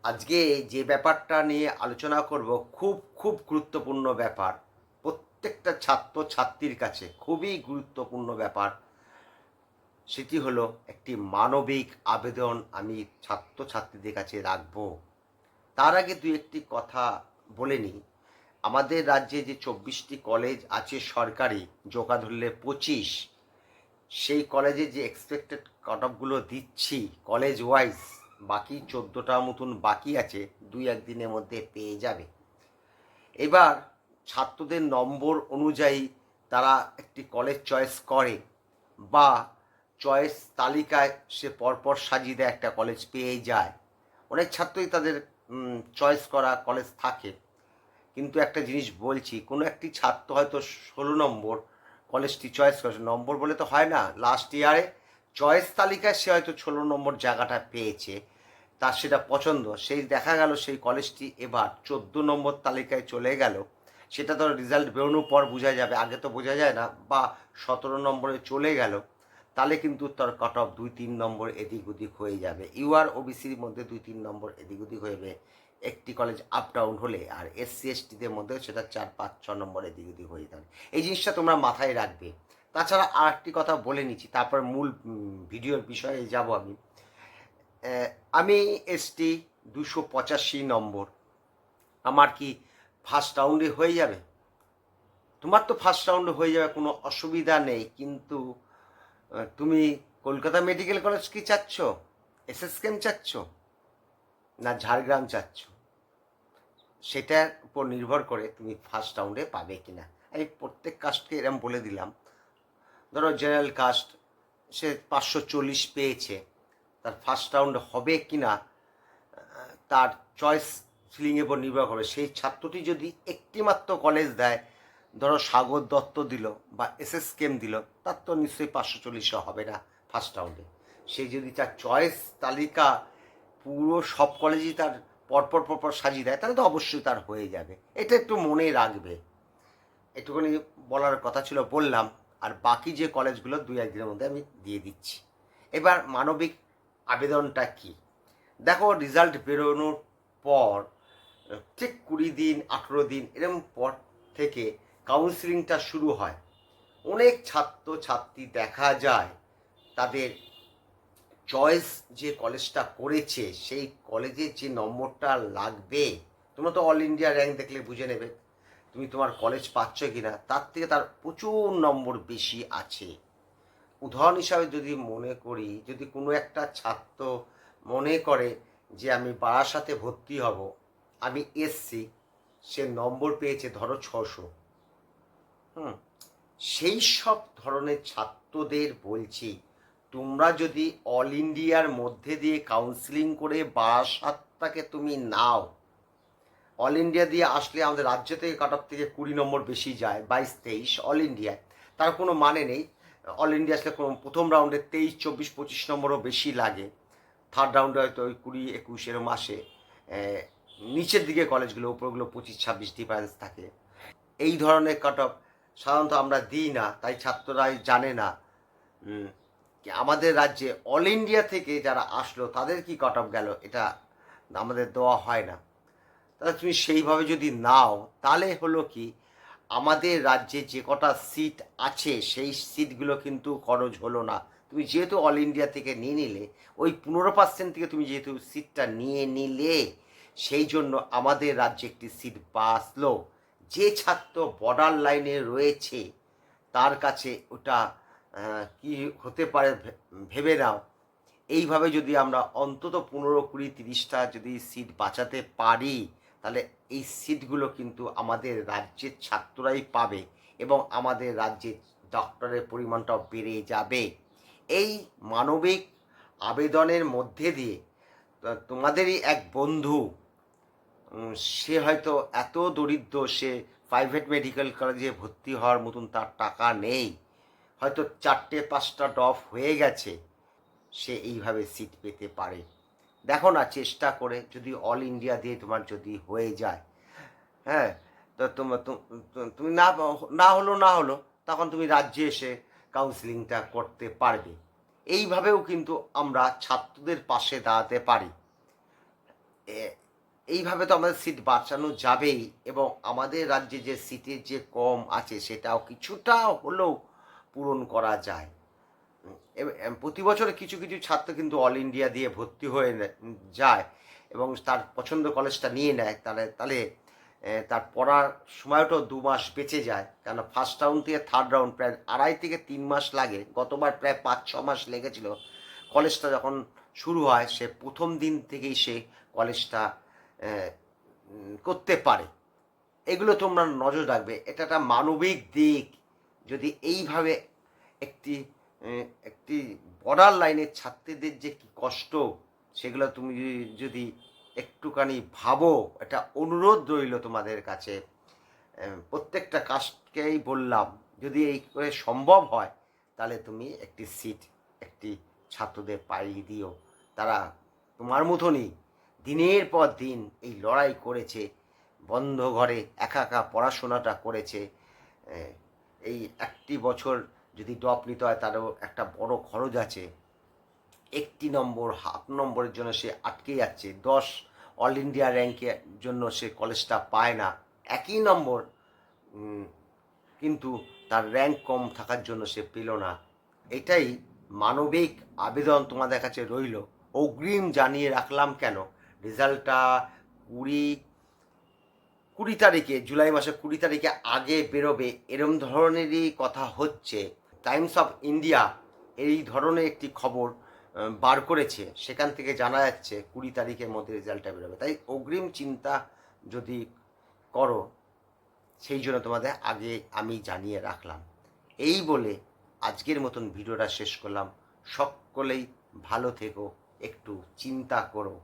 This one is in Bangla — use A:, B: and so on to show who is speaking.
A: আজকে যে ব্যাপারটা নিয়ে আলোচনা করব খুব খুব গুরুত্বপূর্ণ ব্যাপার। প্রত্যেকটা ছাত্র ছাত্রীর কাছে খুবই গুরুত্বপূর্ণ ব্যাপার। সেটি হলো একটি মানবিক আবেদন আমি ছাত্র ছাত্রীদের কাছে রাখব। তার আগে দুই একটি কথা বলে নিই। আমাদের রাজ্যে যে 24টি কলেজ আছে সরকারি, জোগা ধরলে 25, সেই কলেজে যে এক্সপেক্টেড কাট অফগুলো দিচ্ছি কলেজ ওয়াইজ, বাকি 14টা মতন বাকি আছে, দুই একদিনের মধ্যে পেয়ে যাবে। এবার ছাত্রদের নম্বর অনুযায়ী তারা একটি কলেজ চয়েস করে, বা চয়েস তালিকায় সে পরপর সাজিয়ে দেয়, একটা কলেজ পেয়ে যায়। অনেক ছাত্রই তাদের চয়েস করা কলেজ থাকে। কিন্তু একটা জিনিস বলছি, কোনো একটি ছাত্র হয়তো 16 নম্বর কলেজটি চয়েস করেছে, নম্বর বলে তো হয় না, লাস্ট ইয়ারে চয়েস তালিকায় সে হয়তো 16 নম্বর জায়গাটা পেয়েছে, তার সেটা পছন্দ, সেই দেখা গেল সেই কলেজটি এবার 14 নম্বর তালিকায় চলে গেল। সেটা তো রেজাল্ট বেরোনোর পর বোঝা যাবে, আগে তো বোঝা যায় না। বা 17 নম্বরে চলে গেল, তাহলে কিন্তু তার কাট অফ 2-3 নম্বর এদিক ওদিক হয়ে যাবে। ইউআর ওবিসির মধ্যে 2-3 নম্বর এদিক ওদিক হয়ে যাবে একটি কলেজ আপ ডাউন হলে, আর এসসি এসটিদের মধ্যে সেটা 4-5-6 নম্বর এদিক ওদিক হয়ে যাবে। এই জিনিসটা তোমরা মাথায় রাখবে। তাছাড়া আর একটি কথা বলে নিচ্ছি, তারপর মূল ভিডিওর বিষয়ে যাব আমি। আমি এসটি 285 নম্বর, আমার কি ফার্স্ট রাউন্ডে হয়ে যাবে? তোমার তো ফার্স্ট রাউন্ডে হয়ে যাবে, কোনো অসুবিধা নেই। কিন্তু তুমি কলকাতা মেডিকেল কলেজ কি চাচ্ছ, এসএসকেএম চাচ্ছ, না ঝাড়গ্রাম চাচ্ছ, সেটার উপর নির্ভর করে তুমি ফার্স্ট রাউন্ডে পাবে কিনা। আমি প্রত্যেক কাস্টকে এরম বলে দিলাম। ধরো জেনারেল কাস্ট, সে 540 পেয়েছে, তার ফার্স্ট রাউন্ড হবে কিনা তার চয়েস ফিলিংয়ের উপর নির্ভর করে। সেই ছাত্রটি যদি একটিমাত্র কলেজ দেয়, ধরো সাগর দত্ত দিল বা এসএসকেএম দিল, তার তো নিশ্চয়ই 540 হবে না ফার্স্ট রাউন্ডে। সে যদি তার চয়েস তালিকা পুরো সব কলেজই তার পরপর পরপর সাজিয়ে দেয়, তাহলে তো অবশ্যই তার হয়ে যাবে। এটা একটু মনে রাখবে, একটুখানি বলার কথা ছিল, বললাম। আর বাকি যে কলেজগুলো 2-1 দিনের মধ্যে আমি দিয়ে দিচ্ছি। এবার মানবিক আবেদনটা কি, দেখো রেজাল্ট বেরোনোর পর ঠিক 20 দিন 18 দিন এরকম পর থেকে কাউন্সিলিংটা শুরু হয়। অনেক ছাত্র ছাত্রী দেখা যায় তাদের চয়েস যে কলেজটা করেছে সেই কলেজে যে নম্বরটা লাগবে, তোমরা তো অল ইন্ডিয়া র্যাঙ্ক দেখলে বুঝে নেবে তুমি তোমার কলেজ পাচ্ছ কিনা, তার থেকে তার প্রচুর নম্বর বেশি আছে। উদাহরণ হিসাবে যদি মনে করি, যদি কোনো একটা ছাত্র মনে করে যে আমি বারাসাতে ভর্তি হব, আমি এসসি, সে নম্বর পেয়েছে ধরো 600, সেই সব ধরনের ছাত্রদের বলছি, তোমরা যদি অল ইন্ডিয়ার মধ্যে দিয়ে কাউন্সিলিং করে বারাসাতটাকে তুমি নাও, অল ইন্ডিয়া দিয়ে আসলে আমাদের রাজ্য থেকে কাট অফ থেকে 20 নম্বর বেশি যায়, 22-23 অল ইন্ডিয়ায়, তার কোনো মানে নেই। অল ইন্ডিয়া আসলে কোনো প্রথম রাউন্ডে 23-24-25 নম্বরও বেশি লাগে, থার্ড রাউন্ডে হয়তো ওই 20-21 এরম আসে। নিচের দিকে কলেজগুলো, উপরগুলো 25-26 ডিফারেন্স থাকে। এই ধরনের কাট অফ সাধারণত আমরা দিই না, তাই ছাত্ররাই জানে না আমাদের রাজ্যে অল ইন্ডিয়া থেকে যারা আসলো তাদের কি কাট অফ গেল, এটা আমাদের দেওয়া হয় না। তাহলে তুমি সেইভাবে যদি নাও, তাহলে হলো কি, আমাদের রাজ্যে যে কটা সিট আছে সেই সিটগুলো কিন্তু খরচ হলো না। তুমি যেহেতু অল ইন্ডিয়া থেকে নিয়ে নিলে, ওই 15% থেকে তুমি যেহেতু সিটটা নিয়ে নিলে, সেই জন্য আমাদের রাজ্যে একটি সিট বাঁচলো। যে ছাত্র বর্ডার লাইনে রয়েছে তার কাছে ওটা কি হতে পারে ভেবে নাও। এইভাবে যদি আমরা অন্তত 15-20-30টা যদি সিট বাঁচাতে পারি, তাহলে এই সিটগুলো কিন্তু আমাদের রাজ্যের ছাত্ররাই পাবে, এবং আমাদের রাজ্যের ডক্টরের পরিমাণটাও বেড়ে যাবে। এই মানবিক আবেদনের মধ্যে দিয়ে তোমাদেরই এক বন্ধু, সে হয়তো এত দরিদ্র, সে প্রাইভেট মেডিকেল কলেজে ভর্তি হওয়ার মতন তার টাকা নেই, হয়তো 4-5টা ড্রপ হয়ে গেছে, সে এইভাবে সিট পেতে পারে। দেখো না চেষ্টা করে, যদি অল ইন্ডিয়া দিয়ে তোমার যদি হয়ে যায়, হ্যাঁ, তো তুমি না হলো তখন তুমি রাজ্যে এসে কাউন্সিলিংটা করতে পারবে। এইভাবেও কিন্তু আমরা ছাত্রদের পাশে দাঁড়াতে পারি। এ- এইভাবে তো আমাদের সিট বাঁচানো যাবেই, এবং আমাদের রাজ্যে যে সিটের যে কম আছে সেটাও কিছুটা হলেও পূরণ করা যায়। প্রতি বছর কিছু কিছু ছাত্র কিন্তু অল ইন্ডিয়া দিয়ে ভর্তি হয়ে যায় এবং তার পছন্দ কলেজটা নিয়ে নেয়, তাহলে তাহলে তার পড়ার সময়টাও 2 মাস বেঁচে যায়। কেন ফার্স্ট রাউন্ড থেকে থার্ড রাউন্ড প্রায় 2.5 থেকে 3 মাস লাগে। গতবার প্রায় 5-6 মাস লেগেছিল। কলেজটা যখন শুরু হয় সে প্রথম দিন থেকেই সে কলেজটা করতে পারে। এগুলো তোমরা নজর রাখবে, এটা একটা মানবিক দিক। যদি এইভাবে একটি একটি বর্ডার লাইনের ছাত্রীদের যে কি কষ্ট, সেগুলো তুমি যদি একটুখানি ভাবো, এটা অনুরোধ রইল তোমাদের কাছে। প্রত্যেকটা কাস্টকেই বললাম, যদি এই করে সম্ভব হয় তাহলে তুমি একটি সিট একটি ছাত্রদের পাইয়ে দিও। তারা তোমার মতনই দিনের পর দিন এই লড়াই করেছে, বন্ধ ঘরে একা একা পড়াশোনাটা করেছে। এই একটি বছর যদি ড্রপ নিতে হয় তারও একটা বড় খরচ আছে। 1 নম্বর হাফ নম্বরের জন্য সে আটকে যাচ্ছে, 10 অল ইন্ডিয়া র্যাঙ্কের জন্য সে কলেজটা পায় না। একই নম্বর, কিন্তু তার র্যাঙ্ক কম থাকার জন্য সে পেল না। এটাই মানবিক আবেদন তোমাদের কাছে রইল। অগ্রিম জানিয়ে রাখলাম কেন, রেজাল্টটা 20 তারিখে, জুলাই মাসের 20 তারিখে আগে বেরোবে এরম ধরনেরই কথা হচ্ছে। টাইমস অফ ইন্ডিয়া এই ধরনের একটি খবর বার করেছে, সেখান থেকে জানা যাচ্ছে 20 তারিখের মধ্যে রেজাল্টটা বেরোবে। তাই অগ্রিম চিন্তা যদি করো, সেই জন্য তোমাদের আগে আমি জানিয়ে রাখলাম। এই বলে আজকের মতন ভিডিওটা শেষ করলাম। সকলেই ভালো থেকো, একটু চিন্তা করো।